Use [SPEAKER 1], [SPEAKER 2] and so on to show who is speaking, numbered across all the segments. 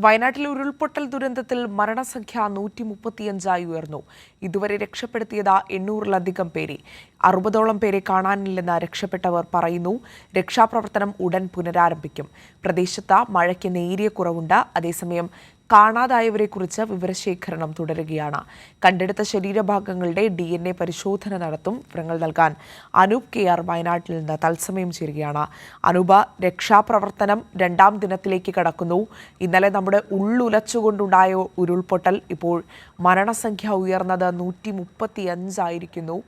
[SPEAKER 1] വയനാട്ടിൽ ഉരുൾപൊട്ടൽ ദുരന്തത്തിൽ മരണസംഖ്യ 135 ഉയർന്നു. ഇതുവരെ രക്ഷപ്പെടുത്തിയത് 800-ലധികം പേരെ. 60ഓളം പേരെ കാണാനില്ലെന്ന് രക്ഷപ്പെട്ടവർ പറയുന്നു. രക്ഷാപ്രവർത്തനം ഉടൻ പുനരാരംഭിക്കും. പ്രദേശത്ത് മഴയ്ക്ക് നേരിയ കുറവുണ്ട്. അതേസമയം കാണാതായവരെക്കുറിച്ച് വിവരശേഖരണം തുടരുകയാണ്. കണ്ടെടുത്ത ശരീരഭാഗങ്ങളുടെ DNA പരിശോധന നടത്തും. വിവരങ്ങൾ നൽകാൻ അനൂപ് KR വയനാട്ടിൽ നിന്ന് തത്സമയം ചേരുകയാണ്. അനൂപ, രക്ഷാപ്രവർത്തനം 2ാം ദിനത്തിലേക്ക് കടക്കുന്നു. ഇന്നലെ നമ്മുടെ ഉള്ളുലച്ചുകൊണ്ടുണ്ടായ ഉരുൾപൊട്ടൽ ഇപ്പോൾ മരണസംഖ്യ ഉയർന്നത് 135 ആയിരിക്കുന്നു.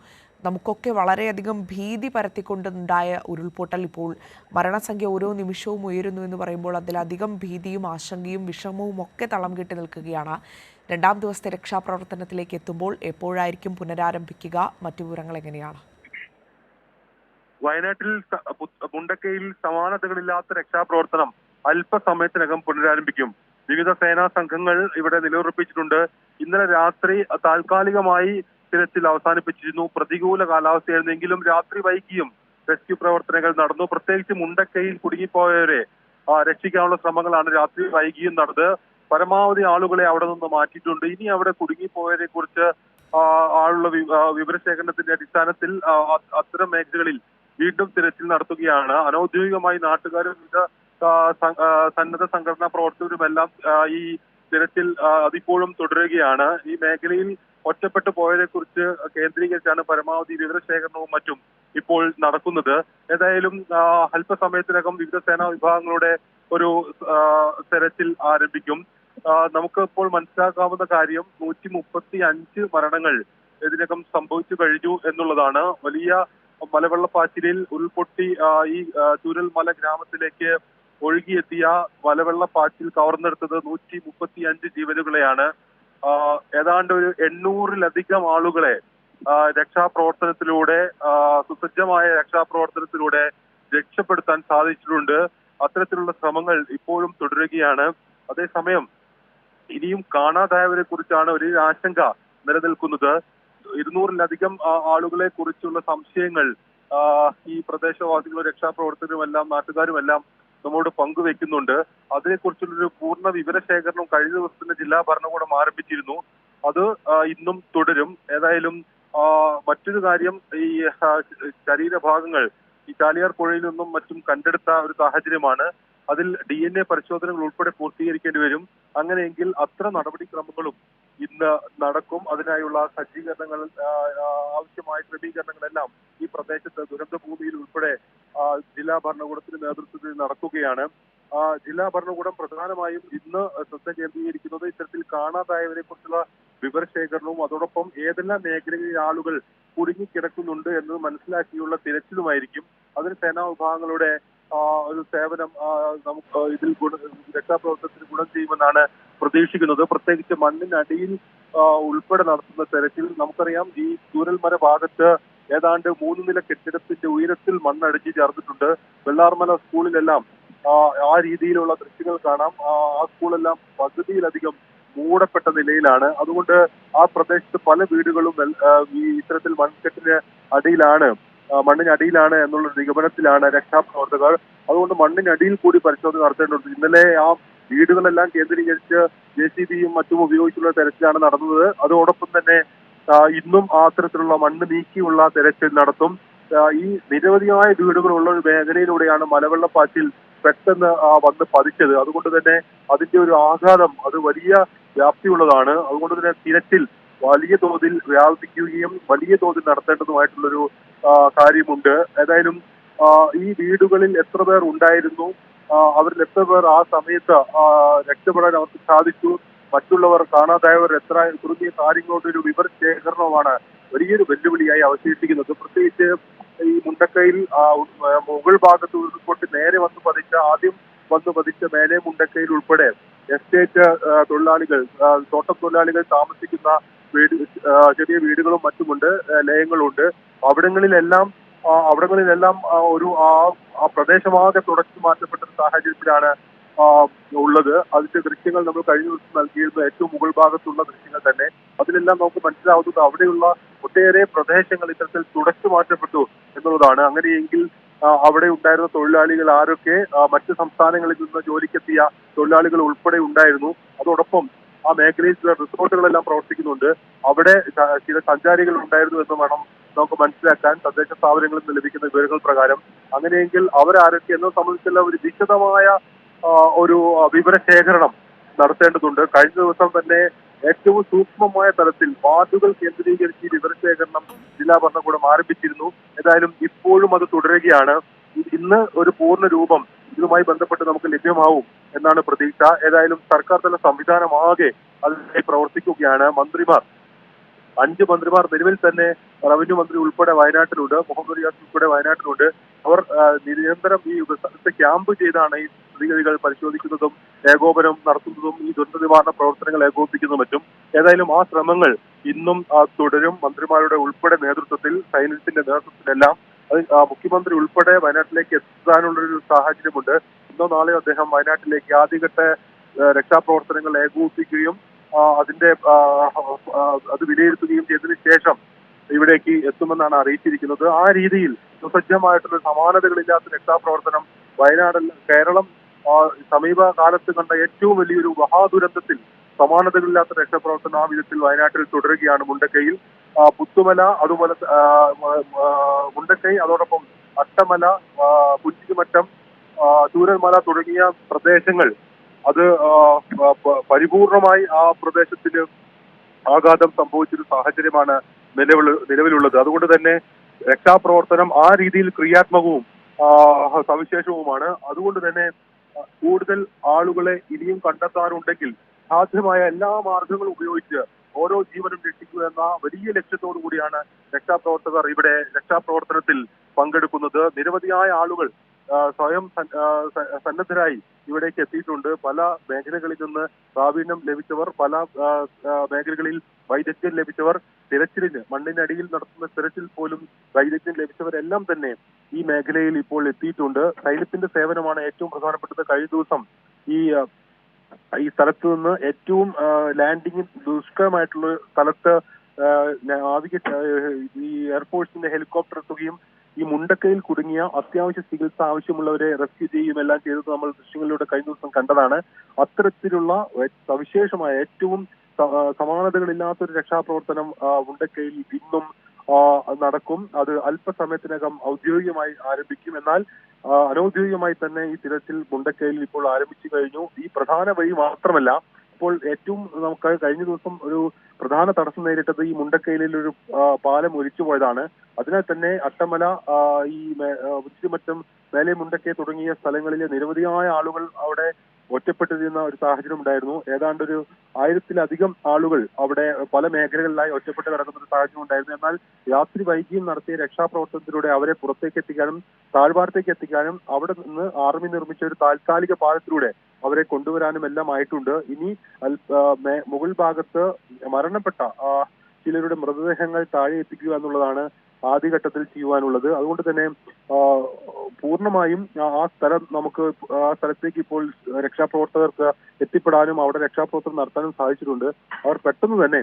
[SPEAKER 1] നമുക്കൊക്കെ വളരെയധികം ഭീതി പരത്തിക്കൊണ്ടുണ്ടായ ഉരുൾപൊട്ടൽ ഇപ്പോൾ മരണസംഖ്യ ഓരോ നിമിഷവും ഉയരുന്നു എന്ന് പറയുമ്പോൾ അതിലധികം ഭീതിയും ആശങ്കയും വിഷമവും ഒക്കെ തളം കെട്ടി നിൽക്കുകയാണ്. 2ാം ദിവസത്തെ രക്ഷാപ്രവർത്തനത്തിലേക്ക് എത്തുമ്പോൾ എപ്പോഴായിരിക്കും പുനരാരംഭിക്കുക? മറ്റു വിവരങ്ങൾ എങ്ങനെയാണ്?
[SPEAKER 2] വയനാട്ടിൽ മുണ്ടക്കയിൽ സമാനതകളില്ലാത്ത രക്ഷാപ്രവർത്തനം അല്പസമയത്തിനകം പുനരാരംഭിക്കും. വിവിധ സേനാ സംഘങ്ങൾ ഇവിടെ നിലയുറപ്പിച്ചിട്ടുണ്ട്. ഇന്നലെ രാത്രി താൽക്കാലികമായി തിരച്ചിൽ അവസാനിപ്പിച്ചിരുന്നു. പ്രതികൂല കാലാവസ്ഥയായിരുന്നെങ്കിലും രാത്രി വൈകിയും റെസ്ക്യൂ പ്രവർത്തനങ്ങൾ നടന്നു. പ്രത്യേകിച്ച് മുണ്ടക്കയിൽ കുടുങ്ങിപ്പോയവരെ രക്ഷിക്കാനുള്ള ശ്രമങ്ങളാണ് രാത്രി വൈകിയും നടന്നത്. പരമാവധി ആളുകളെ അവിടെ നിന്ന് മാറ്റിയിട്ടുണ്ട്. ഇനി അവിടെ കുടുങ്ങിപ്പോയവരെ കുറിച്ച് ആളുള്ള വിവരശേഖരണത്തിന്റെ അടിസ്ഥാനത്തിൽ അത്തരം മേഖലകളിൽ വീണ്ടും തിരച്ചിൽ നടത്തുകയാണ്. അനൌദ്യോഗികമായി നാട്ടുകാരും വിവിധ സന്നദ്ധ സംഘടനാ പ്രവർത്തകരുമെല്ലാം ഈ തിരച്ചിൽ അതിപ്പോഴും തുടരുകയാണ്. ഈ മേഖലയിൽ ഒറ്റപ്പെട്ടു പോയതിനെ കുറിച്ച് കേന്ദ്രീകരിച്ചാണ് പരമാവധി വിവരശേഖരണവും മറ്റും ഇപ്പോൾ നടക്കുന്നത്. ഏതായാലും അല്പസമയത്തിനകം വിവിധ സേനാ വിഭാഗങ്ങളുടെ ഒരു തെരച്ചിൽ ആരംഭിക്കും. നമുക്ക് ഇപ്പോൾ മനസ്സിലാക്കാവുന്ന കാര്യം 135 മരണങ്ങൾ ഇതിനകം സംഭവിച്ചു കഴിഞ്ഞു എന്നുള്ളതാണ്. വലിയ മലവെള്ളപ്പാച്ചിലിൽ ഉരുൾപൊട്ടി ഈ ചൂരൽമല ഗ്രാമത്തിലേക്ക് ഒഴുകിയെത്തിയ മലവെള്ളപ്പാച്ചിൽ കവർന്നെടുത്തത് 135 ജീവനുകളെയാണ്. ഏതാണ്ട് ഒരു 800-ലധികം ആളുകളെ രക്ഷാപ്രവർത്തനത്തിലൂടെ സുസജ്ജമായ രക്ഷാപ്രവർത്തനത്തിലൂടെ രക്ഷപ്പെടുത്താൻ സാധിച്ചിട്ടുണ്ട്. അത്തരത്തിലുള്ള ശ്രമങ്ങൾ ഇപ്പോഴും തുടരുകയാണ്. അതേസമയം ഇനിയും കാണാതായവരെ കുറിച്ചാണ് ഒരു ആശങ്ക നിലനിൽക്കുന്നത്. 200-ലധികം ആളുകളെ കുറിച്ചുള്ള സംശയങ്ങൾ ഈ പ്രദേശവാസികളും രക്ഷാപ്രവർത്തകരുമെല്ലാം നാട്ടുകാരുമെല്ലാം നമ്മോട് പങ്കുവെക്കുന്നുണ്ട്. അതിനെക്കുറിച്ചുള്ളൊരു പൂർണ്ണ വിവരശേഖരണം കഴിഞ്ഞ ദിവസം തന്നെ ജില്ലാ ഭരണകൂടം ആരംഭിച്ചിരുന്നു. അത് ഇന്നും തുടരും. ഏതായാലും മറ്റൊരു കാര്യം, ഈ ശരീരഭാഗങ്ങൾ ഈ ചാലിയാർ പുഴയിൽ നിന്നും മറ്റും കണ്ടെടുത്ത ഒരു സാഹചര്യമാണ്. അതിൽ DNA പരിശോധനകൾ ഉൾപ്പെടെ പൂർത്തീകരിക്കേണ്ടി വരും. അങ്ങനെയെങ്കിൽ അത്തരം നടപടിക്രമങ്ങളും ഇന്ന് നടക്കും. അതിനായുള്ള സജ്ജീകരണങ്ങൾ, ആവശ്യമായ ക്രമീകരണങ്ങളെല്ലാം ഈ പ്രദേശത്ത് ദുരന്ത ഭൂമിയിൽ ഉൾപ്പെടെ ജില്ലാ ഭരണകൂടത്തിന്റെ നേതൃത്വത്തിൽ നടക്കുകയാണ്. ജില്ലാ ഭരണകൂടം പ്രധാനമായും ഇന്ന് ശ്രദ്ധ കേന്ദ്രീകരിക്കുന്നത് ഇത്തരത്തിൽ കാണാതായവരെ കുറിച്ചുള്ള വിവരശേഖരണവും അതോടൊപ്പം ഏതെല്ലാം മേഖലകളിൽ ആളുകൾ കുടുങ്ങിക്കിടക്കുന്നുണ്ട് എന്നത് മനസ്സിലാക്കിയുള്ള തിരച്ചിലുമായിരിക്കും. അതിന് സേനാ വിഭാഗങ്ങളുടെ ഒരു സേവനം നമുക്ക് ഇതിൽ രക്ഷാപ്രവർത്തനത്തിന് ഗുണം ചെയ്യുമെന്നാണ് പ്രതീക്ഷിക്കുന്നത്. പ്രത്യേകിച്ച് മണ്ണിനടിയിൽ ഉൾപ്പെടെ നടത്തുന്ന തെരച്ചിൽ, നമുക്കറിയാം ഈ ചൂരൽമല ഭാഗത്ത് ഏതാണ്ട് 3 നില കെട്ടിടത്തിന്റെ ഉയരത്തിൽ മണ്ണടിച്ച് ചേർന്നിട്ടുണ്ട്. വെള്ളാർമല സ്കൂളിലെല്ലാം ആ രീതിയിലുള്ള ദൃശ്യങ്ങൾ കാണാം. ആ സ്കൂളെല്ലാം പകുതിയിലധികം മൂടപ്പെട്ട നിലയിലാണ്. അതുകൊണ്ട് ആ പ്രദേശത്ത് പല വീടുകളും ഈ ഇത്തരത്തിൽ മണ്ണിനടിയിലാണ് എന്നുള്ള നിഗമനത്തിലാണ് രക്ഷാപ്രവർത്തകർ. അതുകൊണ്ട് മണ്ണിനടിയിൽ കൂടി പരിശോധന നടത്തേണ്ടതുണ്ട്. ഇന്നലെ ആ വീടുകളെല്ലാം കേന്ദ്രീകരിച്ച് JCB-യും മറ്റും ഉപയോഗിച്ചുള്ള തെരച്ചിലാണ് നടന്നത്. അതോടൊപ്പം തന്നെ ഇന്നും അത്തരത്തിലുള്ള മണ്ണ് നീക്കിയുള്ള തെരച്ചിൽ നടത്തും. ഈ നിരവധിയായ വീടുകളുള്ള ഒരു മേഖലയിലൂടെയാണ് മലവെള്ളപ്പാച്ചിൽ പെട്ടെന്ന് വന്ന് പതിച്ചത്. അതുകൊണ്ട് തന്നെ അതിന്റെ ഒരു ആഘാതം അത് വലിയ വ്യാപ്തിയുള്ളതാണ്. അതുകൊണ്ട് തന്നെ തിരച്ചിൽ വലിയ തോതിൽ വ്യാപിക്കുകയും വലിയ തോതിൽ നടത്തേണ്ടതുമായിട്ടുള്ളൊരു കാര്യമുണ്ട്. ഏതായാലും ഈ വീടുകളിൽ എത്ര പേർ ഉണ്ടായിരുന്നു, അവരിൽ എത്ര പേർ ആ സമയത്ത് രക്ഷപ്പെടാൻ അവർക്ക് സാധിച്ചു, മറ്റുള്ളവർ കാണാതായവർ എത്ര തുടങ്ങിയ കാര്യങ്ങളുടെ ഒരു വിവരശേഖരണമാണ് വലിയൊരു വെല്ലുവിളിയായി അവശേഷിക്കുന്നത്. പ്രത്യേകിച്ച് ഈ മുണ്ടക്കയിൽ മുകൾ ഭാഗത്ത് ഉരുൾപൊട്ടി നേരെ ആദ്യം വന്ന് പതിച്ച മേലെ മുണ്ടക്കയിൽ ഉൾപ്പെടെ എസ്റ്റേറ്റ് തൊഴിലാളികൾ, തോട്ടം തൊഴിലാളികൾ താമസിക്കുന്ന ചെറിയ വീടുകളും മറ്റുമുണ്ട്, ലയങ്ങളുണ്ട്. അവിടങ്ങളിലെല്ലാം ഒരു ആ പ്രദേശമാകെ തുടച്ചു മാറ്റപ്പെട്ട സാഹചര്യത്തിലാണ് ഉള്ളത്. അതിന്റെ ദൃശ്യങ്ങൾ നമ്മൾ കഴിഞ്ഞ ദിവസം നൽകിയിരുന്ന ഏറ്റവും മുകൾ ഭാഗത്തുള്ള ദൃശ്യങ്ങൾ തന്നെ. അതിലെല്ലാം നമുക്ക് മനസ്സിലാവുന്നത് അവിടെയുള്ള ഒട്ടേറെ പ്രദേശങ്ങൾ ഇത്തരത്തിൽ തുടച്ചു മാറ്റപ്പെട്ടു എന്നുള്ളതാണ്. അങ്ങനെയെങ്കിൽ അവിടെ ഉണ്ടായിരുന്ന തൊഴിലാളികൾ ആരൊക്കെ മറ്റ് സംസ്ഥാനങ്ങളിൽ നിന്ന് ജോലിക്കെത്തിയ തൊഴിലാളികൾ ഉൾപ്പെടെ ഉണ്ടായിരുന്നു. അതോടൊപ്പം ആ മേഖലയിൽ ചില റിസോർട്ടുകളെല്ലാം പ്രവർത്തിക്കുന്നുണ്ട്. അവിടെ ചില സഞ്ചാരികൾ ഉണ്ടായിരുന്നു എന്ന് വേണം നമുക്ക് മനസ്സിലാക്കാൻ തദ്ദേശ സ്ഥാപനങ്ങളിൽ നിന്ന് ലഭിക്കുന്ന വിവരങ്ങൾ പ്രകാരം. അങ്ങനെയെങ്കിൽ അവരാരൊക്കെ എന്നത് സംബന്ധിച്ചുള്ള ഒരു വിശദമായ ഒരു വിവരശേഖരണം നടത്തേണ്ടതുണ്ട്. കഴിഞ്ഞ ദിവസം തന്നെ ഏറ്റവും സൂക്ഷ്മമായ തലത്തിൽ വാർഡുകൾ കേന്ദ്രീകരിച്ച് ഈ വിവരശേഖരണം ജില്ലാ ഭരണകൂടം ആരംഭിച്ചിരുന്നു. ഏതായാലും ഇപ്പോഴും അത് തുടരുകയാണ്. ഇന്ന് ഒരു പൂർണ്ണ രൂപം ഇതുമായി ബന്ധപ്പെട്ട് നമുക്ക് ലഭ്യമാവും എന്നാണ് പ്രതീക്ഷ. ഏതായാലും സർക്കാർ തല സംവിധാനമാകെ അതിനായി പ്രവർത്തിക്കുകയാണ്. മന്ത്രിമാർ 5 മന്ത്രിമാർ നിലവിൽ തന്നെ റവന്യൂ മന്ത്രി ഉൾപ്പെടെ വയനാട്ടിലുണ്ട്, മുഹമ്മദ് റിയാസ് ഉൾപ്പെടെ വയനാട്ടിലുണ്ട്. അവർ നിരന്തരം ഈ സ്ഥലത്ത് ക്യാമ്പ് ചെയ്താണ് ഈ സ്ഥിതിഗതികൾ പരിശോധിക്കുന്നതും ഏകോപനം നടത്തുന്നതും ഈ ദുരന്ത നിവാരണ പ്രവർത്തനങ്ങൾ ഏകോപിപ്പിക്കുന്നതും മറ്റും. ഏതായാലും ആ ശ്രമങ്ങൾ ഇന്നും തുടരും. മന്ത്രിമാരുടെ ഉൾപ്പെടെ നേതൃത്വത്തിൽ, സൈന്യത്തിന്റെ നേതൃത്വത്തിലെല്ലാം മുഖ്യമന്ത്രി ഉൾപ്പെടെ വയനാട്ടിലേക്ക് എത്താനുള്ളൊരു സാഹചര്യമുണ്ട്. ഇന്നോ നാളെയോ അദ്ദേഹം വയനാട്ടിലേക്ക് ആദ്യഘട്ട രക്ഷാപ്രവർത്തനങ്ങൾ ഏകോപിപ്പിക്കുകയും അതിന്റെ അത് വിലയിരുത്തുകയും ചെയ്തതിനു ശേഷം ഇവിടേക്ക് എത്തുമെന്നാണ് അറിയിച്ചിരിക്കുന്നത്. ആ രീതിയിൽ സുസജ്ജമായിട്ടുള്ള സമാനതകളില്ലാത്ത രക്ഷാപ്രവർത്തനം വയനാടല്ല കേരളം സമീപകാലത്ത് കണ്ട ഏറ്റവും വലിയൊരു മഹാദുരന്തത്തിൽ സമാനതകളില്ലാത്ത രക്ഷാപ്രവർത്തനം ആ വിധത്തിൽ വയനാട്ടിൽ തുടരുകയാണ്. മുണ്ടക്കൈയിൽ പുത്തുമല, അതുപോലെ മുണ്ടക്കൈ, അതോടൊപ്പം അട്ടമല, കുറ്റിമറ്റം, ചൂരൽമല തുടങ്ങിയ പ്രദേശങ്ങൾ അത് പരിപൂർണമായി ആ പ്രദേശത്തിന് ആഘാതം സംഭവിച്ചൊരു സാഹചര്യമാണ് നിലവിലുള്ളത്. അതുകൊണ്ട് തന്നെ രക്ഷാപ്രവർത്തനം ആ രീതിയിൽ ക്രിയാത്മകവും സവിശേഷവുമാണ്. അതുകൊണ്ട് തന്നെ കൂടുതൽ ആളുകളെ ഇനിയും കണ്ടെത്താനുണ്ടെങ്കിൽ സാധ്യമായ എല്ലാ മാർഗങ്ങളും ഉപയോഗിച്ച് ഓരോ ജീവനും രക്ഷിക്കുക എന്ന വലിയ ലക്ഷ്യത്തോടു കൂടിയാണ് രക്ഷാപ്രവർത്തകർ ഇവിടെ രക്ഷാപ്രവർത്തനത്തിൽ പങ്കെടുക്കുന്നത്. നിരവധിയായ ആളുകൾ സ്വയം സന്നദ്ധരായി ഇവിടേക്ക് എത്തിയിട്ടുണ്ട്. പല മേഖലകളിൽ നിന്ന് പ്രാവീണ്യം ലഭിച്ചവർ, പല മേഖലകളിൽ വൈദഗ്ധ്യം ലഭിച്ചവർ, തിരച്ചിലിന് മണ്ണിനടിയിൽ നടത്തുന്ന തിരച്ചിൽ പോലും വൈദഗ്ധ്യം ലഭിച്ചവരെല്ലാം തന്നെ ഈ മേഖലയിൽ ഇപ്പോൾ എത്തിയിട്ടുണ്ട്. സൈന്യത്തിന്റെ സേവനമാണ് ഏറ്റവും പ്രധാനപ്പെട്ടത്. കഴിഞ്ഞ ദിവസം ഈ സ്ഥലത്ത് നിന്ന് ഏറ്റവും ലാൻഡിങ് ദുഷ്കരമായിട്ടുള്ള സ്ഥലത്ത് ഈ എയർഫോഴ്സിന്റെ ഹെലികോപ്റ്റർ എത്തുകയും ഈ മുണ്ടക്കയിൽ കുടുങ്ങിയ അത്യാവശ്യ ചികിത്സ ആവശ്യമുള്ളവരെ റെസ്ക്യൂ ചെയ്യുകയും എല്ലാം ചെയ്തത് നമ്മൾ ദൃശ്യങ്ങളിലൂടെ കഴിഞ്ഞ ദിവസം കണ്ടതാണ്. അത്തരത്തിലുള്ള സവിശേഷമായ ഏറ്റവും സമാനതകളില്ലാത്തൊരു രക്ഷാപ്രവർത്തനം മുണ്ടക്കയിൽ ഇന്നും നടക്കും. അത് അല്പസമയത്തിനകം ഔദ്യോഗികമായി ആരംഭിക്കും. എന്നാൽ അനൌദ്യോഗികമായി തന്നെ ഈ തിരച്ചിൽ മുണ്ടക്കയിൽ ഇപ്പോൾ ആരംഭിച്ചു കഴിഞ്ഞു. ഈ പ്രധാന വഴി മാത്രമല്ല, ഇപ്പോൾ ഏറ്റവും നമുക്ക് കഴിഞ്ഞ ദിവസം ഒരു പ്രധാന തടസ്സം നേരിട്ടത് ഈ മുണ്ടക്കയിലെ ഒരു പാലം ഒലിച്ചു പോയതാണ്. അതിനാൽ തന്നെ അട്ടമല, ഈ ഉച്ചിമറ്റം, മേലെ മുണ്ടക്കൈ തുടങ്ങിയ സ്ഥലങ്ങളിലെ നിരവധിയായ ആളുകൾ അവിടെ ഒറ്റപ്പെട്ടിരുന്ന ഒരു സാഹചര്യം ഉണ്ടായിരുന്നു. ഏതാണ്ട് ഒരു 1000-ലധികം ആളുകൾ അവിടെ പല മേഖലകളിലായി ഒറ്റപ്പെട്ട് കിടക്കുന്ന ഒരു സാഹചര്യം ഉണ്ടായിരുന്നു. എന്നാൽ രാത്രി വൈകിയും നടത്തിയ രക്ഷാപ്രവർത്തനത്തിലൂടെ അവരെ പുറത്തേക്ക് എത്തിക്കാനും താഴ്വാരത്തേക്ക് എത്തിക്കാനും അവിടെ നിന്ന് ആർമി നിർമ്മിച്ച ഒരു താൽക്കാലിക പാലത്തിലൂടെ അവരെ കൊണ്ടുവരാനും എല്ലാം ആയിട്ടുണ്ട്. ഇനി മുകൾ ഭാഗത്ത് മരണപ്പെട്ട ചിലരുടെ മൃതദേഹങ്ങൾ താഴെ എത്തിക്കുക എന്നുള്ളതാണ് ആദ്യഘട്ടത്തിൽ ചെയ്യുവാനുള്ളത്. അതുകൊണ്ട് തന്നെ പൂർണ്ണമായും ആ സ്ഥലത്തേക്ക് ഇപ്പോൾ രക്ഷാപ്രവർത്തകർക്ക് എത്തിപ്പെടാനും അവിടെ രക്ഷാപ്രവർത്തനം നടത്താനും സാധിച്ചിട്ടുണ്ട്. അവർ പെട്ടെന്ന് തന്നെ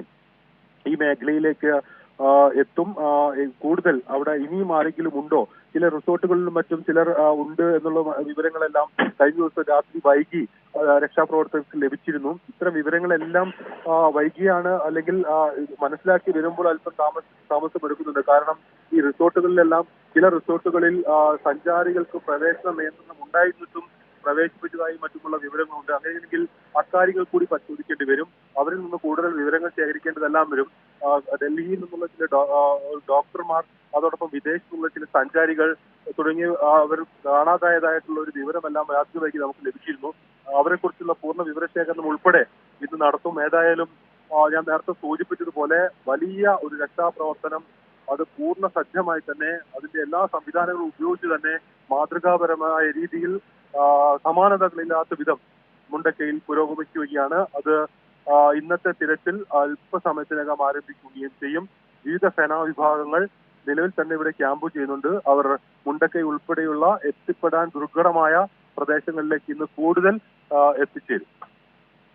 [SPEAKER 2] ഈ മേഖലയിലേക്ക് എത്തും. കൂടുതൽ അവിടെ ഇനിയും ആരെങ്കിലും ഉണ്ടോ, ചില റിസോർട്ടുകളിലും മറ്റും ചിലർ ഉണ്ട് എന്നുള്ള വിവരങ്ങളെല്ലാം കഴിഞ്ഞ ദിവസം രാത്രി വൈകി രക്ഷാപ്രവർത്തകർക്ക് ലഭിച്ചിരുന്നു. ഇത്തരം വിവരങ്ങളെല്ലാം വൈകിയാണ് അല്ലെങ്കിൽ മനസ്സിലാക്കി വരുമ്പോൾ അല്പം താമസമെടുക്കുന്നുണ്ട്. കാരണം ഈ റിസോർട്ടുകളിലെല്ലാം ചില റിസോർട്ടുകളിൽ സഞ്ചാരികൾക്ക് പ്രവേശന നിയന്ത്രണം ഉണ്ടായിരുന്നിട്ടും പ്രവേശിപ്പിച്ചതായി മറ്റുമുള്ള വിവരങ്ങളുണ്ട്. അങ്ങനെയെങ്കിൽ അക്കാര്യങ്ങൾ കൂടി പരിശോധിക്കേണ്ടി വരും. അവരിൽ നിന്ന് കൂടുതൽ വിവരങ്ങൾ ശേഖരിക്കേണ്ടതെല്ലാം വരും. ഡൽഹിയിൽ നിന്നുള്ള ചില ഡോക്ടർമാർ, അതോടൊപ്പം വിദേശത്തു നിന്നുള്ള ചില സഞ്ചാരികൾ തുടങ്ങിയ അവർ കാണാതായതായിട്ടുള്ള ഒരു വിവരമെല്ലാം രാത്രി വൈകി നമുക്ക് ലഭിച്ചിരുന്നു. അവരെ കുറിച്ചുള്ള പൂർണ്ണ വിവരശേഖരണം ഉൾപ്പെടെ ഇന്ന് നടത്തും. ഏതായാലും ഞാൻ നേരത്തെ സൂചിപ്പിച്ചതുപോലെ വലിയ ഒരു രക്ഷാപ്രവർത്തനം അത് പൂർണ്ണ സജ്ജമായി തന്നെ അതിന്റെ എല്ലാ സംവിധാനങ്ങളും ഉപയോഗിച്ച് തന്നെ മാതൃകാപരമായ രീതിയിൽ സമാനതകളില്ലാത്ത വിധം മുണ്ടക്കയിൽ പുരോഗമിക്കുകയാണ്. അത് ഇന്നത്തെ തിരച്ചിൽ അല്പസമയത്തിനകം ആരംഭിക്കുകയും ചെയ്യും. വിവിധ സേനാ വിഭാഗങ്ങൾ നിലവിൽ തന്നെ ഇവിടെ ക്യാമ്പ് ചെയ്യുന്നുണ്ട്. അവർ മുണ്ടക്കൈ ഉൾപ്പെടെയുള്ള എത്തിപ്പെടാൻ ദുർഘടമായ പ്രദേശങ്ങളിലേക്ക് ഇന്ന് കൂടുതൽ എത്തിച്ചേരും.